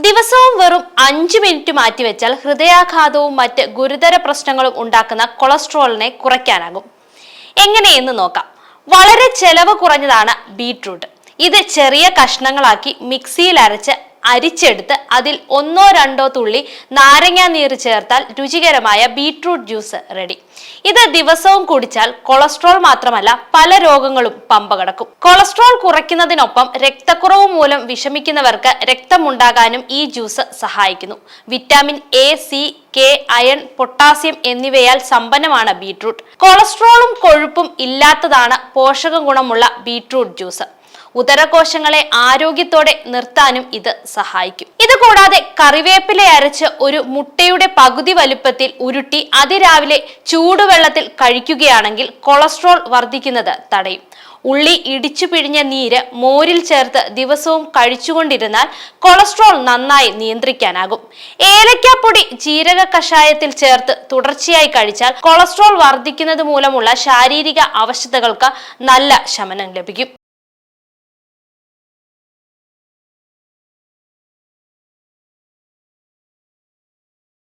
ദിവസവും വെറും 5 മിനിറ്റ് മാറ്റിവെച്ചാൽ ഹൃദയാഘാതവും മറ്റ് ഗുരുതര പ്രശ്നങ്ങളും ഉണ്ടാക്കുന്ന കൊളസ്ട്രോളിനെ കുറയ്ക്കാനാകും. എങ്ങനെയെന്ന് നോക്കാം. വളരെ ചെലവ് കുറഞ്ഞതാണ് ബീറ്റ്റൂട്ട്. ഇത് ചെറിയ കഷ്ണങ്ങളാക്കി മിക്സിയിൽ അരിച്ചെടുത്ത് അതിൽ 1-2 തുള്ളി നാരങ്ങാ നീര് ചേർത്താൽ രുചികരമായ ബീറ്റ്റൂട്ട് ജ്യൂസ് റെഡി. ഇത് ദിവസവും കുടിച്ചാൽ കൊളസ്ട്രോൾ മാത്രമല്ല പല രോഗങ്ങളും പമ്പ കടക്കും. കൊളസ്ട്രോൾ കുറയ്ക്കുന്നതിനൊപ്പം രക്തക്കുറവ് മൂലം വിഷമിക്കുന്നവർക്ക് രക്തമുണ്ടാകാനും ഈ ജ്യൂസ് സഹായിക്കുന്നു. Vitamin A, C, K, iron, potassium എന്നിവയാൽ സമ്പന്നമാണ് ബീറ്റ്റൂട്ട്. കൊളസ്ട്രോളും കൊഴുപ്പും ഇല്ലാത്തതാണ് പോഷക ഗുണമുള്ള ബീറ്റ്റൂട്ട് ജ്യൂസ്. ഉദരകോശങ്ങളെ ആരോഗ്യത്തോടെ നിർത്താനും ഇത് സഹായിക്കും. ഇത് കൂടാതെ കറിവേപ്പില അരച്ച് ഒരു മുട്ടയുടെ പകുതി വലുപ്പത്തിൽ ഉരുട്ടി അതിരാവിലെ ചൂടുവെള്ളത്തിൽ കഴിക്കുകയാണെങ്കിൽ കൊളസ്ട്രോൾ വർദ്ധിക്കുന്നത് തടയും. ഉള്ളി ഇടിച്ചു പിഴിഞ്ഞ നീര് മോരിൽ ചേർത്ത് ദിവസവും കഴിച്ചുകൊണ്ടിരുന്നാൽ കൊളസ്ട്രോൾ നന്നായി നിയന്ത്രിക്കാനാകും. ഏലക്കാപ്പൊടി ജീരക കഷായത്തിൽ ചേർത്ത് തുടർച്ചയായി കഴിച്ചാൽ കൊളസ്ട്രോൾ വർദ്ധിക്കുന്നത് മൂലമുള്ള ശാരീരിക അവശതകൾക്ക് നല്ല ശമനം ലഭിക്കും.